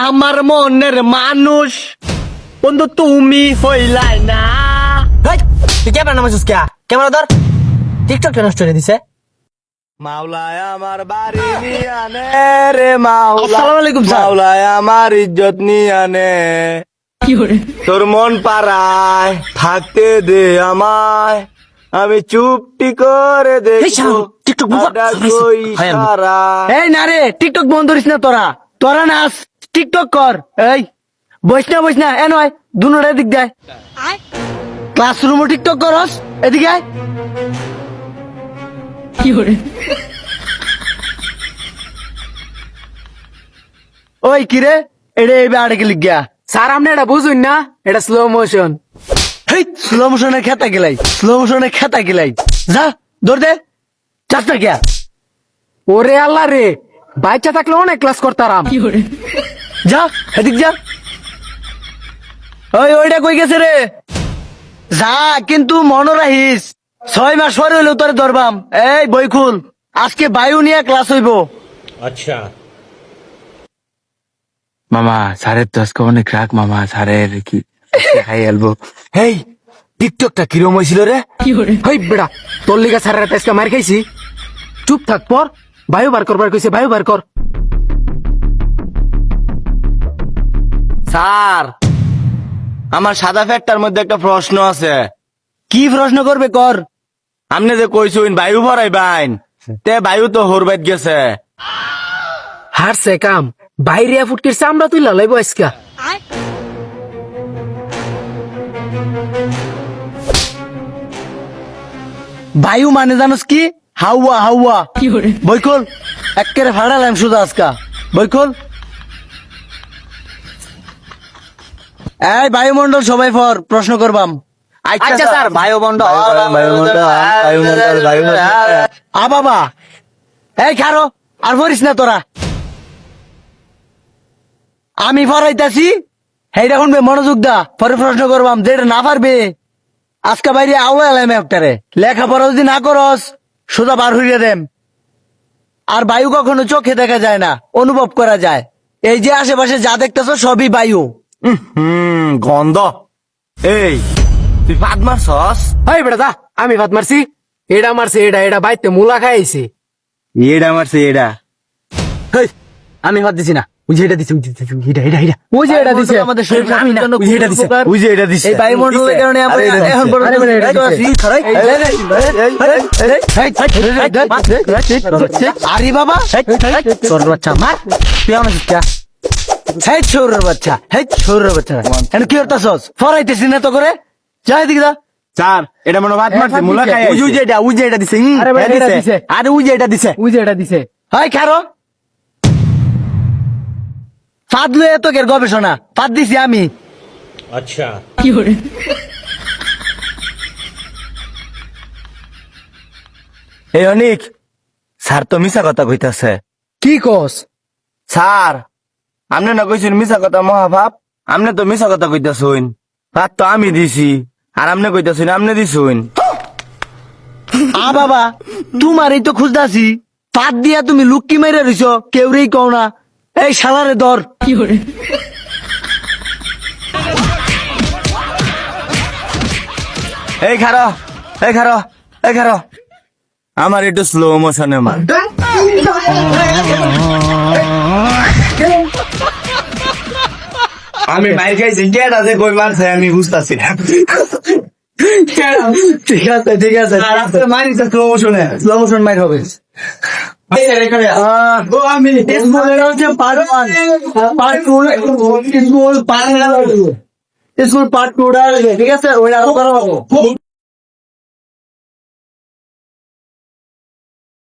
আমার মনের মানুষ বন্ধু তুমি হইলাই না। তুই ক্যামেরা নামাইছিস কে? ক্যামেরা ধর। টিকটক কেন নষ্ট করে দিছে? মাওলায় আমার বাড়ি নিয়ে আনে রে মাওলা। আসসালামু আলাইকুম স্যার। মাওলায় আমার ইজ্জত নিয়ে আনে। তোর মন পাড়ায় থাকতে দে আমায়, আমি চুপটি করে দেখবো টিকটক বন্ধ আডা কই সারা। এই না রে, টিকটক বন্ধ করিস না তোরা নাচ টিকটক কর। এই বইস না এ নয় দুনোটা এদিক দেয়। ক্লাসরুমও টিকটক করস, এদিকে আয়। ওই কিরে এটা এইবার আড়ে গেলি গিয়া। স্যার আপনি এটা বুঝুন না, এটা স্লো মোশন। হেই স্লো মোশনে খেতা গেলাই যা দৌড় দে, চাস না গিয়া। ওরে আল্লাহ রে, বাচ্চা থাকলে অনেক ক্লাস করতাম। যা এদিক যা। ওইটা কই গেছে রে? যা কিন্তু মনে রাখিস 6 মাস পরে হইলেও তোরে ধরবাম। এই বই খুল, আজকে বায়ু নিয়ে ক্লাস হইব। মামা স্যারের তো আজকে অনেক রাগ মামা, স্যারের কি খাই আলবো। হেই টিকটকটা কিরম হয়েছিল রে? হই বেড়া, তোর লিগা স্যারের আজকে মার খাইছি। চুপ থাক পর, বায়ু বার করবার কইছে, বায়ু বার কর। স্যার আমার সাদা ফ্যাটটার মধ্যে একটা প্রশ্ন আছে। কি প্রশ্ন করবে কর। আপনি যে কইছুন বায়ু ভরাই বাইন, তে বায়ু তো হরবাইত গেছে। হারছে কাম, বাইরে ফুটকির চামড়া তুই লাইব আজকা। বায়ু মানে জানোস কি? হাওয়া। বই খোল, একেবারে ফাড়ালাম শুধু আজকা। বই খোল। এই বায়ুমন্ডল সবাই ফর প্রশ্ন করবাম। আচ্ছা স্যার, বায়ুমণ্ডল আ বাবা এই খারো, আর ভরিস না তোরা। আমি ফরাইতাছি, হেইটা শুনবে মনোযোগ দা। পরে প্রশ্ন করবাম, যেটা না পারবে আজকে বাইরে আওয়ালাম একটারে। লেখাপড়া যদি না করস সোজা বার হইয়া দেম। আর বায়ু কখনো চোখে দেখা যায় না, অনুভব করা যায়। এই যে আশেপাশে যা দেখতেছ সবই বায়ু। গন্ধ। এই তুই পাদ মারছস? হই বেড়া দা, আমি ভাত মারছি। এটা মারছে, এটা বাইতে মুলা খাইছে। এটা মারছে এটা। হেই, আমি হাত দিছি না। ওই যে এটা দিছে, ওই যে এটা দিছে। আমাদের শরীর আমি না, ওই যে এটা দিছে। ওই যে এটা দিছে। এই বায়ুমণ্ডলের কারণে আমরা এখন পর্যন্ত আরে বাবা তোর বাচ্চা মার, তুই আমার বাচ্চা। হেই ছোরের বাচ্চা, এখন কি করতেছস? ফরাইতেছি না তো করে, যা এদিকে যা। স্যার এটা মনে ভাত মারছে, মুলা খাই। ওই যে এটা দিছে। আরে ভাই, এটা দিছে। আরে ওই যে এটা দিছে। ওই যে এটা দিছে। হাই খারো, ফাদ লয়ে তো কের গবেষণা, ফাদ দিছি আমি। এই অনিক, স্যার তো মিছা কথা কইতাছে। কি কস? স্যার আপনি না কইছেন মিছা কথা মহাভাব, আপনি তো মিছা কথা কইতাছুন। ভাত তো আমি দিছি, আর আপনি কইতাছুন আপনি দিছুন। বাবা তোমারই তো খুঁজতাছি, ফাদ দিয়া তুমি লুক্কি মেরে রইছ, কেউরেই কও না। এই শালারে ধর। এই খারো, আমার একটু স্লো মোশনে মার। আমি মাইর খাইছি, কেটা যে কই মারছে আমি বুঝতাছি না। ঠিক আছে মারিছে স্লো মোশনে। স্লো মোশন মাইর হবে। আমি স্কুল পার্ট 2 ঠিক আছে, ওইটা আরো করা হবো।